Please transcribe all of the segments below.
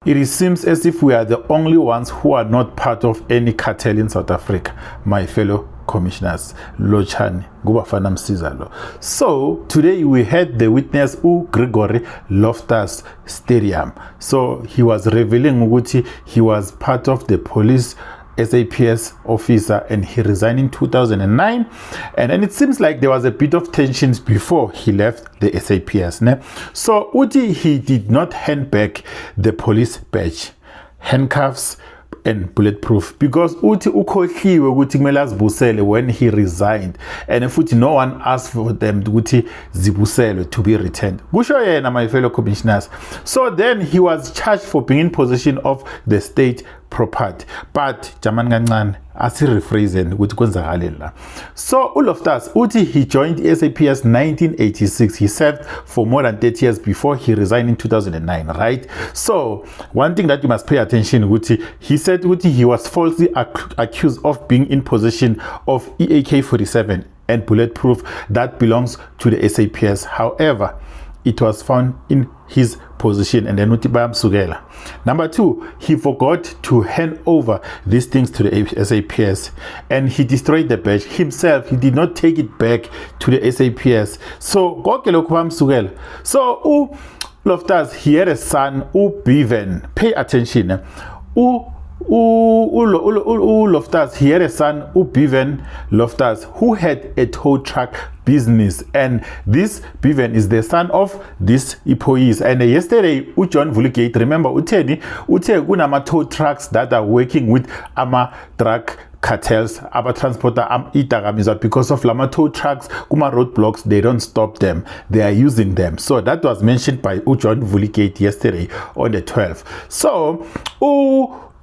It seems as if we are the only ones who are not part of any cartel in South Africa, my fellow commissioners. So today we had the witness Gregory Loftus Stadium. So he was revealing ukuthi he was part of the police SAPS officer and he resigned in 2009, and then it seems like there was a bit of tensions before he left the SAPS. So Uti, he did not hand back the police badge, handcuffs and bulletproof, because Uti ukhohliwe ukuthi kumele azibusele when he resigned, and if no one asked for them ukuthi zibusele to be returned. Kusho yena, my fellow commissioners. So then he was charged for being in possession of the state property, but jaman kancane asirephrase ukuthi kwenzakale la. So Loftus uthi he joined SAPS 1986. He served for more than 30 years before he resigned in 2009, right? So one thing that you must pay attention uthi, he said uthi he was falsely accused of being in possession of AK-47 and bulletproof that belongs to the SAPS. However, it was found in his position, and then sugela. Number two, he forgot to hand over these things to the SAPS, and he destroyed the badge himself. He did not take it back to the SAPS. So sugela. So Loftus, he had a son Bevan. Pay attention. Loftus, he had a son Bevan Loftus, who had a tow truck business, and this Bevan is the son of this employees. And yesterday John Vulgate, remember Uteni kunama tow trucks that are working with ama truck cartels, aba transporter itagamizwa, because of lama tow trucks kuma roadblocks, they don't stop them, they are using them. So that was mentioned by John Vulgate yesterday on the 12th. So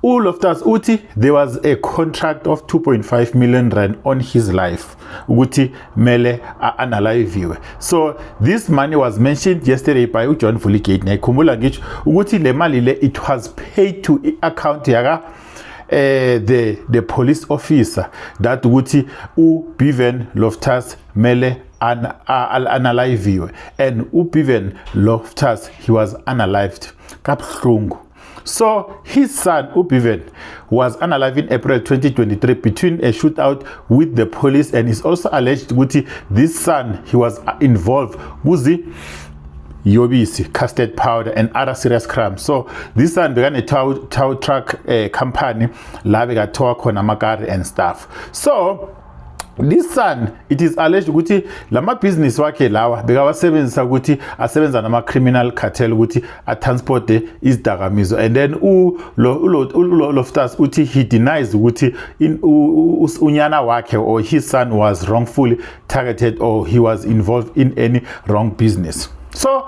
Loftus uthi there was a contract of 2.5 million rand on his life uthi mele analyze. So this money was mentioned yesterday by John Vulgate. Ngikhumbula ngisho ukuthi le mali le it was paid to account yaga the police officer that uthi Bevan Loftus mele analyze, and Bevan Loftus, he was analyzed kabuhlungu. So his son Bevan was unalive in April 2023 between a shootout with the police, and is also alleged that this son, he was involved with the yobisi, custard powder and other serious crimes. So this son began a tow truck company, la bekathowa khona amakari and stuff. So this son, it is alleged ukuthi lama business wakhe lawa bekawasebenzisa ukuthi asebenza nama criminal cartel ukuthi atransporte izidakamizwa, and then Loftus uthi he denies ukuthi unyana wakhe or his son was wrongfully targeted or he was involved in any wrong business. So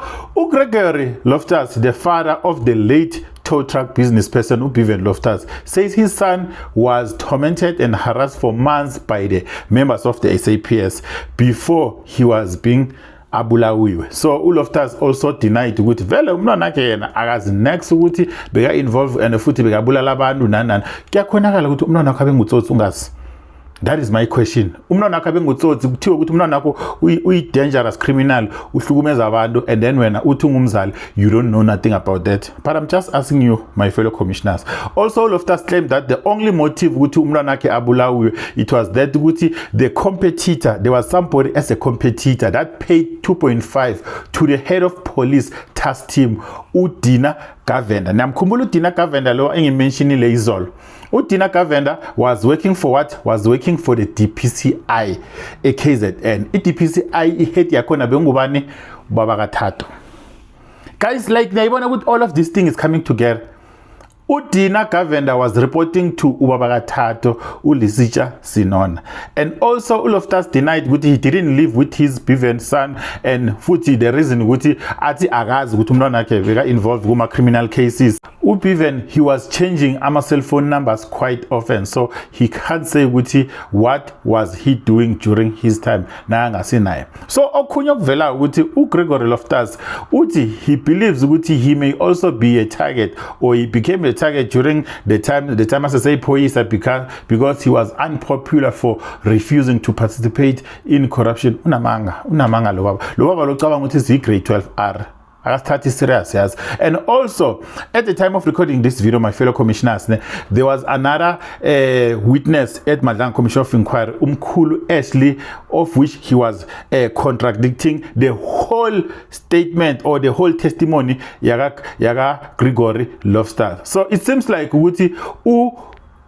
Gregory Loftus, the father of the late tow truck business person Bevan Loftus, says his son was tormented and harassed for months by the members of the SAPS before he was being abulawiwe. So Loftus also denied ukuthi vele umntwana wakhe yena akazi next ukuthi beka involved and futhi bekabulala abantu nanani. Kuyakhonakala ukuthi umntwana wakhe abengutsotsi ungazi. That is my question. Umntwana wakhe abengutsotsi kuthiwa ukuthi umntwana wakho uyi dangerous criminal, uhlukumeza abantu, and then wena uthi ungumzali, you don't know nothing about that. But I'm just asking you, my fellow commissioners. Also Loftus claimed that the only motive ukuthi umntwana wakhe abulawiwe, it was that ukuthi the competitor, there was somebody as a competitor that paid 2.5 to the head of police task team Dina Gavenda. Namkhumbula uDina Gavenda lo engimentionile izolo. uDina Gavenda was working for what? Was working for the DPCI, a KZN. DPCI ihead yakhona bengubani? Baba kathathu. Guys, like nayibona ukuthi all of this thing is coming together. uDina Gavenda was reporting to ubaba kathathu uLisicha Sinona, and also Loftus denied that he didn't live with his Bevan son, and futhi the reason ukuthi athi akazi ukuthi umntwana wakhe beka involved kuma criminal cases. Bevan, he was changing ama cell phone numbers quite often, so he can't say ukuthi what was he doing during his time na ngasinaye. So okhunye okuvela ukuthi Gregory Loftus uthi he believes ukuthi he may also be a target, or he became a target during the time as I say police, because he was unpopular for refusing to participate in corruption. Unamanga lo baba lo cabanga ukuthi is grade 12R. akasithatha serious, yes. And also, at the time of recording this video, my fellow commissioners, there was another witness at Madlang Commission of Inquiry, Umkhulu Ashley, of which he was contradicting the whole statement or the whole testimony yaga Gregory Loftus. So it seems like ukuthi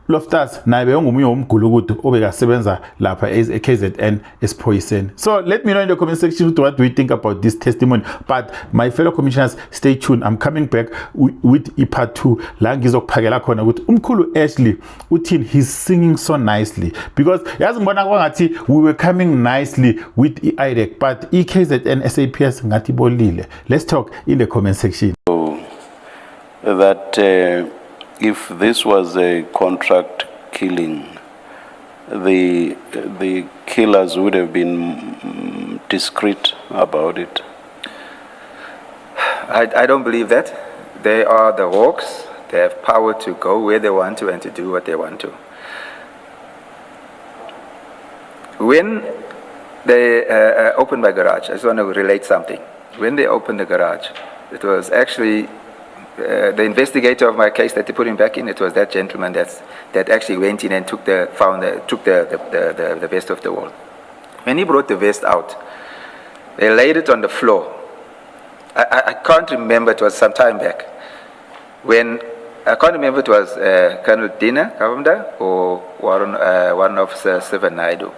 Loftus naye ungomunye womgulukudu obekasebenza lapha KZN esiphoyiseni. So let me know in the comment section what do you think about this testimony. But my fellow commissioners, stay tuned. I'm coming back with part 2 la ngizokuphakela khona ukuthi umkhulu Ashley uthini, he's singing so nicely, because yazi ngibona kwangathi we were coming nicely with IDEC, but KZN SAPS ngathi bolile. Let's talk in the comment section. So that if this was a contract killing, the killers would have been discreet about it. I don't believe that. They are the Hawks. They have power to go where they want to and to do what they want to. When they opened my garage, I just want to relate something. When they opened the garage, it was actually the investigator of my case that they put him back in. It was that gentleman that actually went in and took the vest off the wall. When he brought the vest out, they laid it on the floor. I can't remember, it was some time back. I can't remember it was Colonel Dina Kavamda or Warrant Officer Sivan Naidu.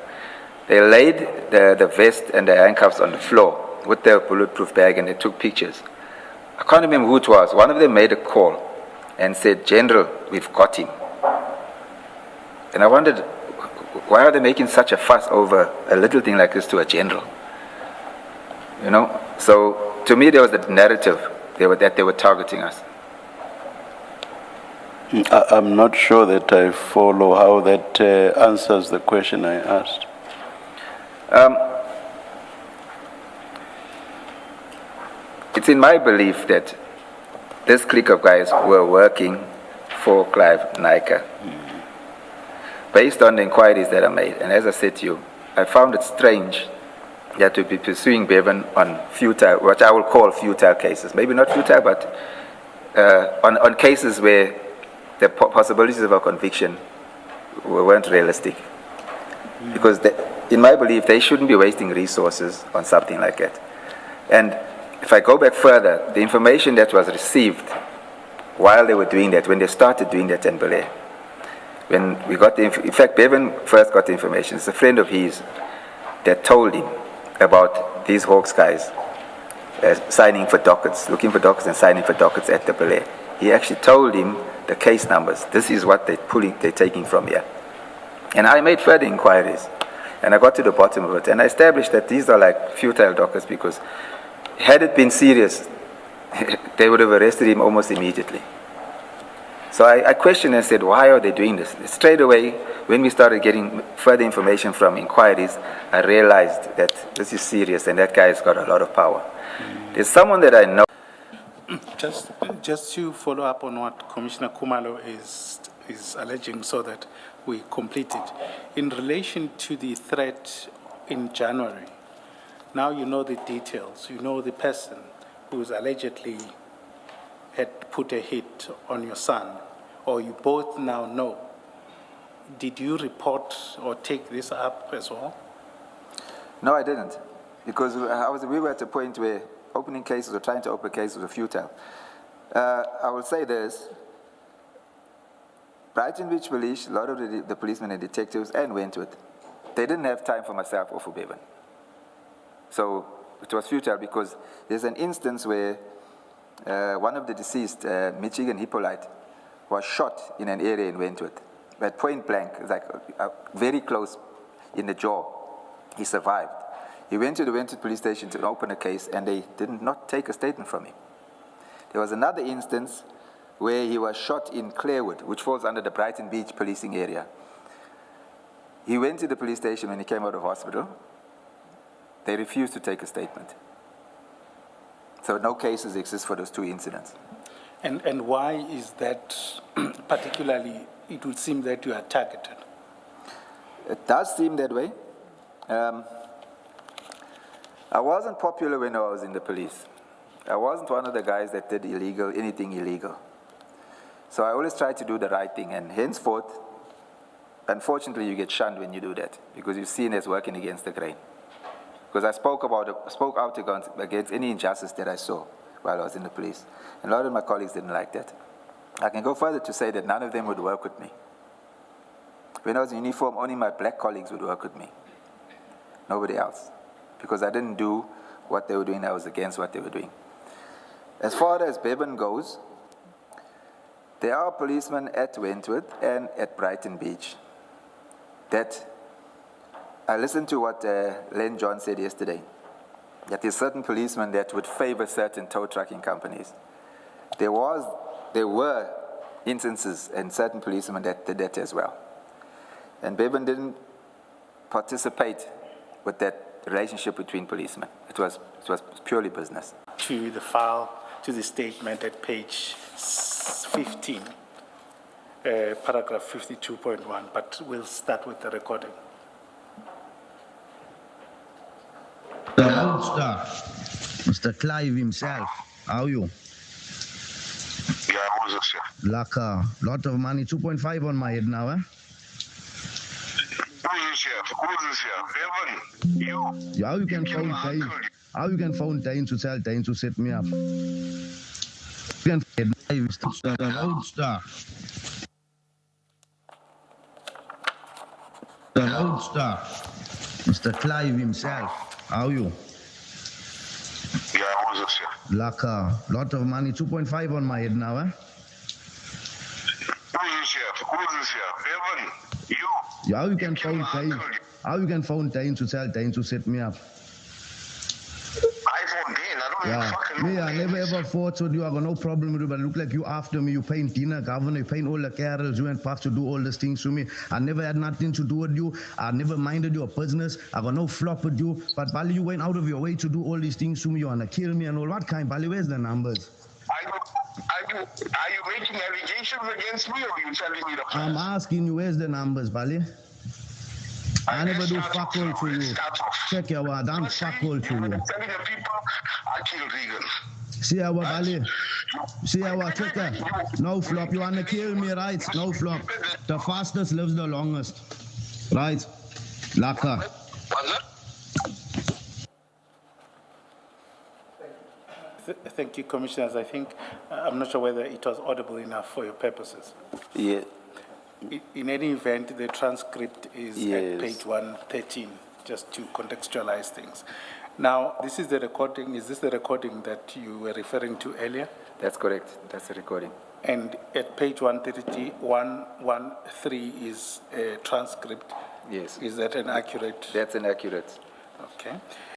They laid the vest and the handcuffs on the floor with their bulletproof bag, and they took pictures. I can't remember who it was. One of them made a call and said, "General, we've got him." And I wondered, why are they making such a fuss over a little thing like this to a general? You know? So to me, there was the narrative that they were targeting us. I'm not sure that I follow how that answers the question I asked. It's in my belief that this clique of guys were working for Clive Naika, based on the inquiries that are made. And as I said to you, I found it strange that we'd be pursuing Bevan on futile, what I will call futile cases. Maybe not futile, but on cases where the possibilities of a conviction weren't realistic. Because in my belief, they shouldn't be wasting resources on something like that. And if I go back further, the information that was received while they were doing that, when they started doing that in Belair, when we got in fact, Bevan first got the information. It's a friend of his that told him about these Hawks guys signing for dockets, looking for dockets and signing for dockets at the Belair. He actually told him the case numbers. This is what they're taking from here. And I made further inquiries, and I got to the bottom of it, and I established that these are like futile dockets, because had it been serious, they would have arrested him almost immediately. So I questioned and said, why are they doing this? Straight away, when we started getting further information from inquiries, I realized that this is serious and that guy's got a lot of power. There's someone that I know. Just to follow up on what Commissioner Kumalo is alleging, so that we complete it. In relation to the threat in January, now you know the details. You know the person who's allegedly had put a hit on your son, or you both now know. Did you report or take this up as well? No, I didn't, because we were at a point where opening cases or trying to open cases were futile. I will say this. Brighton Beach Police, a lot of the policemen and detectives and Wentworth, they didn't have time for myself or for Bevan. So it was futile, because there's an instance where one of the deceased, Michigan Hippolyte, was shot in an area in Wentworth, but point blank, like very close in the jaw. He survived. He went to the Wentworth police station to open a case, and they did not take a statement from him. There was another instance where he was shot in Clarewood, which falls under the Brighton Beach policing area. He went to the police station when he came out of hospital. They refused to take a statement. So no cases exist for those two incidents. And why is that particularly, it would seem that you are targeted? It does seem that way. I wasn't popular when I was in the police. I wasn't one of the guys that did anything illegal. So I always try to do the right thing, and henceforth, unfortunately, you get shunned when you do that because you're seen as working against the grain. Because I spoke out against any injustice that I saw while I was in the police. And a lot of my colleagues didn't like that. I can go further to say that none of them would work with me. When I was in uniform, only my black colleagues would work with me. Nobody else. Because I didn't do what they were doing, I was against what they were doing. As far as Bevan goes, there are policemen at Wentworth and at Brighton Beach that I listened to what Len John said yesterday, that there's certain policemen that would favor certain tow trucking companies. There were instances and certain policemen that did that as well. And Bevan didn't participate with that relationship between policemen. It was purely business. To the file, to the statement at page 15, paragraph 52.1, but we'll start with the recording. The roadster, Mr. Clive himself. How are you? Yeah, Moses, yeah. Like a lot of money, 2.5 on my head now, eh? Moses, yeah. Evan, you. Yeah, how you can phone Dane? How you can phone Dane to tell Dane to set me up? You can phone Dane, the roadster. The roadster, Mr. Clive himself. How are you? Yeah, Moses, yeah. Like a lot of money, 2.5 on my head now, eh? Moses, yeah. Evan, you. Yeah, how you can phone Dane? How you can phone Dane to tell Dane to set me up? iPhone Dane, I don't even fucking know. Me, I never ever fought with you. I got no problem with you, but look like you after me. You paying dinner, governor, you paying all the carols. You went back to do all these things to me. I never had nothing to do with you. I never minded your business. I got no flop with you. But Bali, you went out of your way to do all these things to me. You wanna kill me and all. What kind? Bali, where's the numbers? Are you making allegations against me, or are you telling me the facts? I'm asking you, where's the numbers, Bali? I never do fuck all to you. Check your word, I'm fuck all to you. Telling the people I killed Regan. See our Bali? See our checker? No flop, you wanna kill me, right? No flop. The fastest lives the longest. Right? Laka. Was it? Thank you, Commissioners. I think, I'm not sure whether it was audible enough for your purposes. Yeah. In any event, the transcript is Yes. at page 113, just to contextualize things. Now, this is the recording. Is this the recording that you were referring to earlier? That's correct. That's the recording. And at page 113 is a transcript. Yes. Is that an accurate? That's inaccurate. Okay.